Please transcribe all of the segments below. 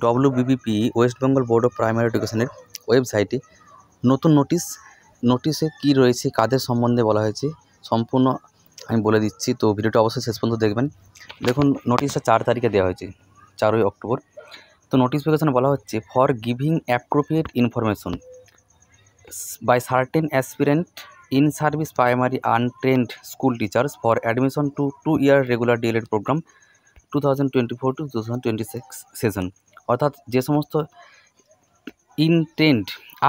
ডব্লিউবিবিপি West Bengal board of primary এডুকেশনের ওয়েবসাইটে নতুন নোটিশে কী রয়েছে, কাদের সম্বন্ধে বলা হয়েছে সম্পূর্ণ আমি বলে দিচ্ছি। তো ভিডিওটা অবশ্যই শেষ পর্যন্ত দেখবেন। দেখুন, নোটিশটা 4 তারিখে দেওয়া হয়েছে, 4ই অক্টোবর। তো নোটিফিকেশনে বলা হচ্ছে, for giving appropriate information by certain aspirant in service primary untrained school teachers for admission to 2-year regular DLED program 2024 to 2026 session. অর্থাৎ যে সমস্ত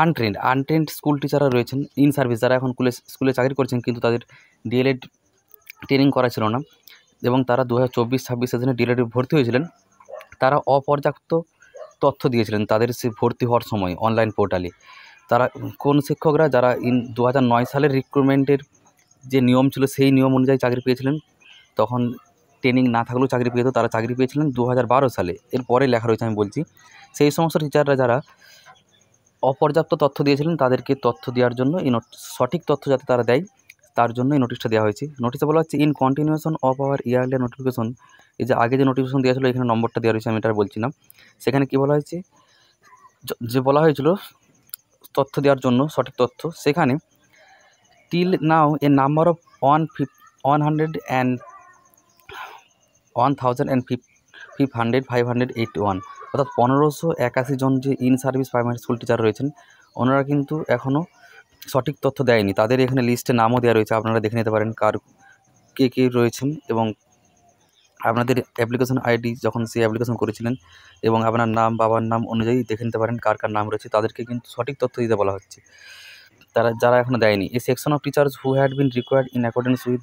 আনট্রেন্ড স্কুল টিচাররা রয়েছেন ইন সার্ভিস, যারা এখন স্কুলে চাকরি করছেন কিন্তু তাদের ডিএলএড ট্রেনিং করা ছিল না এবং তারা 2024-26 সেশনে ডিএলএডে ভর্তি হয়েছিলেন, তারা অপর্যাপ্ত তথ্য দিয়েছিলেন তাদের সে ভর্তি হওয়ার সময় অনলাইন পোর্টালে। তারা কোন শিক্ষকরা যারা 2009 সালের রিক্রুটমেন্টের যে নিয়ম ছিল সেই নিয়ম অনুযায়ী চাকরি পেয়েছিলেন, তখন ট্রেনিং না থাকলেও চাকরি পেয়ে তারা চাকরি পেয়েছিলেন 2012 সালে। এরপরে লেখা রয়েছে, আমি বলছি, সেই সমস্ত টিচাররা যারা অপর্যাপ্ত তথ্য দিয়েছিলেন তাদেরকে তথ্য দেওয়ার জন্য সঠিক তথ্য যাতে তারা দেয় তার জন্য এই নোটিশটা দেওয়া হয়েছে। নোটিশে বলা হচ্ছে, in continuation of our yearly notification, এই যে আগে যে নোটিফিকেশন দেওয়া ছিল এখানে নম্বরটা দেওয়া রয়েছে, আমি এটা বলছি না। সেখানে কী বলা হয়েছে, যে বলা হয়েছিল তথ্য দেওয়ার জন্য সঠিক তথ্য, সেখানে till now A number of 1,581, অর্থাৎ 1581 জন যে in service primary school teacher রয়েছেন ওনারা কিন্তু এখনও সঠিক তথ্য দেয়নি। তাদের এখানে লিস্টে নামও দেওয়া রয়েছে, আপনারা দেখে নিতে পারেন কে রয়েছেন এবং আপনাদের অ্যাপ্লিকেশন আইডি যখন সেই অ্যাপ্লিকেশন করেছিলেন এবং আপনার নাম, বাবার নাম অনুযায়ী দেখে নিতে পারেন কার নাম রয়েছে। তাদেরকে কিন্তু সঠিক তথ্য দিতে বলা হচ্ছে, যারা এখনও দেয়নি। A section of teachers who had been required in accordance with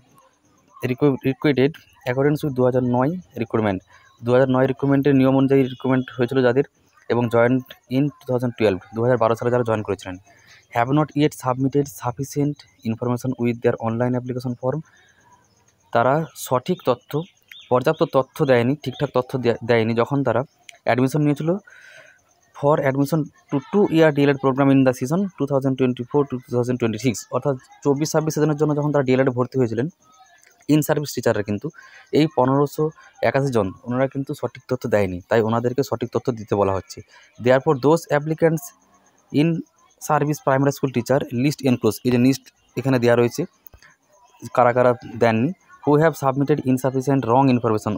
2009 recruitment, 2009 রিক্রুটমেন্টের নিয়ম অনুযায়ী রিক্রুটমেন্ট হয়েছিল যাদের, এবং জয়েন্ট ইন 2012 সালে যারা জয়েন করেছিলেন, have not yet submitted sufficient information with their online application form, তারা সঠিক তথ্য, পর্যাপ্ত তথ্য দেয়নি, ঠিকঠাক তথ্য দেয়নি যখন তারা অ্যাডমিশন নিয়েছিল for admission to 2-year DElEd programme in the season 2024 to 2026, অর্থাৎ 24-26 সেশনের জন্য যখন তারা ডিএলএডে ভর্তি হয়েছিলেন ইন সার্ভিস টিচাররা, কিন্তু এই 1581 জন ওনারা কিন্তু সঠিক তথ্য দেয়নি, তাই ওনাদেরকে সঠিক তথ্য দিতে বলা হচ্ছে। Therefore those applicants in service primary school teacher list enclose, এই যে লিস্ট এখানে দেওয়া রয়েছে কারা কারা দেননি, who have submitted insufficient wrong information,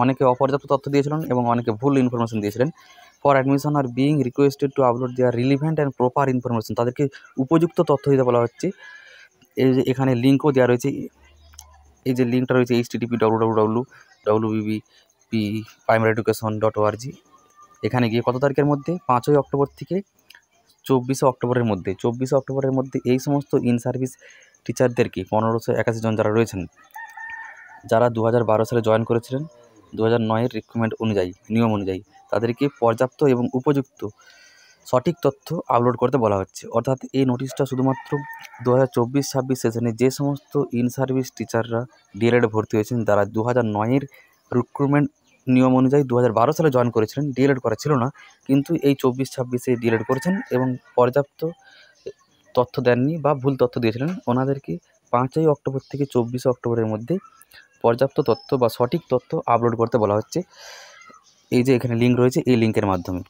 অনেকে অপর্যাপ্ত তথ্য দিয়েছিলেন এবং অনেকে ভুল ইনফরমেশন দিয়েছিলেন, for admission are being requested to upload their relevant and proper information, তাদেরকে উপযুক্ত তথ্য দিতে বলা হচ্ছে। এই যে এখানে লিঙ্কও দেওয়া রয়েছে, এই যে লিঙ্কটা রয়েছে http://www.primary-education.org, এখানে গিয়ে কত তারিখের মধ্যে, 5ই অক্টোবর থেকে 24শে অক্টোবরের মধ্যে এই সমস্ত ইন সার্ভিস টিচারদেরকে 1581 জন যারা রয়েছেন, যারা 2012 সালে জয়েন করেছিলেন 2009-এর রিক্রুটমেন্ট অনুযায়ী, নিয়ম অনুযায়ী, তাদেরকে পর্যাপ্ত এবং উপযুক্ত সঠিক তথ্য আপলোড করতে বলা হচ্ছে। অর্থাৎ এই নোটিশটা শুধুমাত্র 2024-26 সেশনে যে সমস্ত ইন সার্ভিস টিচাররা ডিএলএডে ভর্তি হয়েছেন, তারা 2009-এর রিক্রুটমেন্ট নিয়ম অনুযায়ী 2012 সালে জয়েন করেছিলেন, ডিএলএড করা ছিল না, কিন্তু এই 24-26-এ ডিএলএড করেছেন এবং পর্যাপ্ত তথ্য দেননি বা ভুল তথ্য দিয়েছিলেন, ওনাদেরকে 5ই অক্টোবর থেকে 24শে অক্টোবরের মধ্যে পর্যাপ্ত তথ্য বা সঠিক তথ্য আপলোড করতে বলা হচ্ছে। এই যে এখানে লিঙ্ক রয়েছে, এই লিঙ্কের মাধ্যমে।